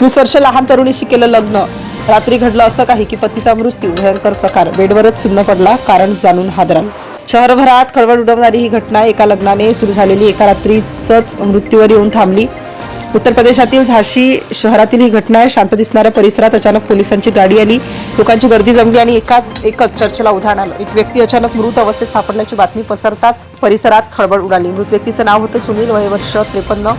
20 वर्ष लहान तरुणीशी केलं लग्न, रात्री घडलं असं काही की पतीचा मृत्यू. भयंकर प्रकार, बेडवरच सुन्न पडला. कारण जाणून हादराल. शहरभरात खळबळ उडवणारी ही घटना एका लग्नाने सुरू झालेली एका रात्रीच मृत्यूवर येऊन थांबली. उत्तर प्रदेशातील झाशी शहरातील ही घटना आहे. शांत दिसणाऱ्या परिसरात अचानक पोलिसांची गाडी आली, लोकांची गर्दी जमली आणि एकच चर्चेला उधाण आलं. एक व्यक्ती अचानक मृत अवस्थेत सापडल्याची बातमी पसरताच परिसरात खळबळ उडाली. मृत व्यक्तीचं नाव होतं सुनील, वय वर्ष 53.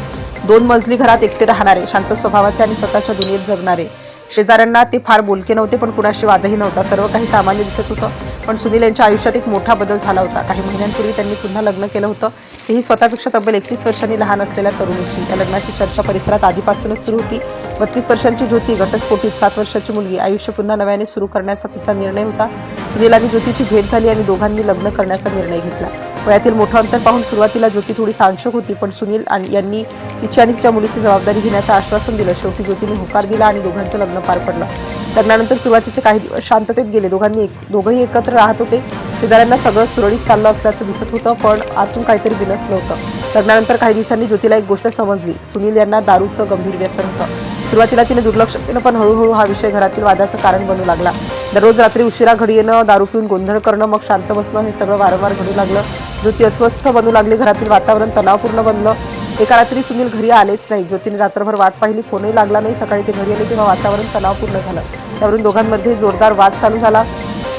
2 मजली घरात एकटे राहणारे, शांत स्वभावाचे आणि स्वतःच्या दुनियेत जगणारे. शेजाऱ्यांना ते फार बोलके नव्हते, पण कुणाशी वादही नव्हता. सर्व काही सामान्य दिसत होतं. पण सुनील यांच्या आयुष्यात एक मोठा बदल झाला होता. काही महिन्यांपूर्वी त्यांनी पुन्हा लग्न केलं होतं, तेही स्वतःपेक्षा तब्बल 31 वर्षांनी लहान असलेल्या तरुणीशी. या लग्नाची चर्चा परिसरात आधीपासूनच सुरू होती. 32 वर्षांची ज्योती घटस्फोटीत, 7 वर्षाची मुलगी. आयुष्य पुन्हा नव्याने सुरू करण्याचा तिचा निर्णय होता. सुनील आणि ज्योतीची भेट झाली आणि दोघांनी लग्न करण्याचा निर्णय घेतला. वयातील मोठं अंतर पाहून सुरुवातीला ज्योती थोडी साशंक होती, पण सुनील यांनी तिची आणि तिच्या मुलीची जबाबदारी घेण्याचं आश्वासन दिलं. शेवटी ज्योतीने होकार दिला आणि दोघांचं लग्न पार पडलं. लग्नानंतर सुरुवातीचे काही दिवस शांततेत गेले. दोघंही एकत्र राहत होते. शेजाऱ्यांना सगळं सुरळीत चाललं असल्याचं दिसत होतं, पण आतून काहीतरी बिनसलं होतं. लग्नानंतर काही दिवसांनी ज्योतीला एक गोष्ट समजली. सुनील यांना दारूचं गंभीर व्यसन होतं. सुरुवातीला तिने दुर्लक्ष केलं, पण हळूहळू हा विषय घरातील वादाचं कारण बनू लागला. दररोज रात्री उशिरा घरी येणं, दारू पिऊन गोंधळ करणं, मग शांत बसणं, हे सगळं वारंवार घडू लागलं. ज्योती अस्वस्थ बनू लागली. घरातील वातावरण तणावपूर्ण बनलं. एका रात्री सुनील घरी आलेच नाही. ज्योतीने रात्रभर वाट पाहिली, फोनही लागला नाही. सकाळी ते घरी आले तेव्हा वातावरण तणावपूर्ण झालं. त्यावरून दोघांमध्ये जोरदार वाद चालू झाला.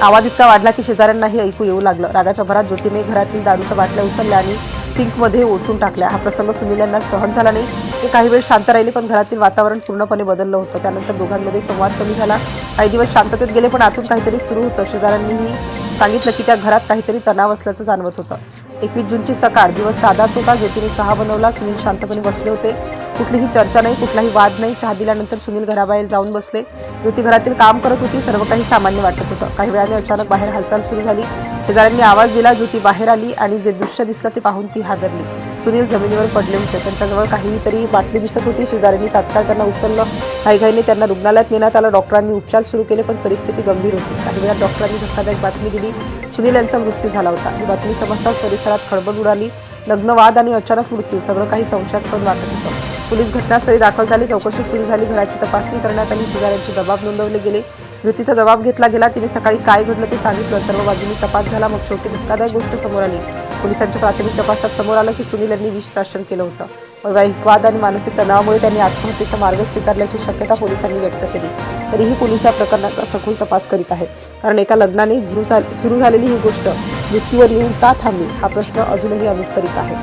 आवाज इतका वाढला की शेजाऱ्यांनाही ऐकू येऊ लागलं. रागाच्या भरात ज्योतीने घरातील दारूच्या बाटल्या उचलल्या आणि सिंकमध्ये ओतून टाकल्या. हा प्रसंग सुनील यांना सहन झाला नाही. ते काही वेळ शांत राहिले, पण घरातील वातावरण पूर्णपणे बदललं होतं. त्यानंतर दोघांमध्ये संवाद कमी झाला. काही दिवस शांततेत गेले, पण आतून काहीतरी सुरू होतं. शेजाऱ्यांनीही सांगितलं की त्या घरात काहीतरी तणाव असल्याचं जाणवत होतं. 21 जूनची सकाळ. दिवस साधाच होता. ज्योतीने चहा बनवला. सुनील शांतपणे बसले होते. कुठलीही चर्चा नाही, कुठलाही वाद नाही. चहा दिल्यानंतर सुनील घराबाहेर जाऊन बसले. ज्योती घरातील काम करत होती. सर्व काही सामान्य वाटत होतं. काही वेळाने अचानक बाहेर हालचाल सुरू झाली. शेजाऱ्यांनी आवाज दिला. ज्योती बाहेर आली आणि जे दृश्य दिसलं ते पाहून ती हादरली. सुनील जमिनीवर पडले होते. त्यांच्याजवळ काहीतरी बाटली दिसत होती. शेजाऱ्यांनी तात्काळ त्यांना उचललं. घाईघाईने त्यांना रुग्णालयात नेण्यात आलं. डॉक्टरांनी उपचार सुरू केले, पण परिस्थिती गंभीर होती. काही वेळात डॉक्टरांनी धक्कादायक बातमी दिली. सुनील यांचा मृत्यू झाला होता. ही बातमी समजताच परिसरात खळबळ उडाली. लग्न, वाद आणि अचानक मृत्यू, सगळं काही संशयास्पद वाटत होतं. पोलीस घटनास्थळी दाखल झाले. चौकशी सुरू झाली. घराची तपासणी करण्यात आली. शेजाऱ्यांचे जबाब नोंदवले गेले. ज्योतीचा जबाब घेतला गेला. तिने सकाळी काय घडलं ते सांगितलं. सर्व बाजूंनी तपास झाला. मग शेवटी धक्कादायक गोष्ट समोर आली. पोलिसांच्या प्राथमिक तपासात समोर आलं की सुनील यांनी विषप्राशन केलं होतं. वैवाहिक वाद आणि मानसिक तणावामुळे त्यांनी आत्महत्येचा मार्ग स्वीकारल्याची शक्यता पोलिसांनी व्यक्त केली. तरीही पोलीस या प्रकरणाचा सखोल तपास करीत आहेत. कारण एका लग्नाने सुरू झालेली ही गोष्ट मृत्यूवर येऊन का थांबली, हा प्रश्न अजूनही अनुत्तरित आहे.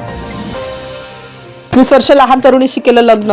20 वर्ष लहान तरुणीशी केलं लग्न,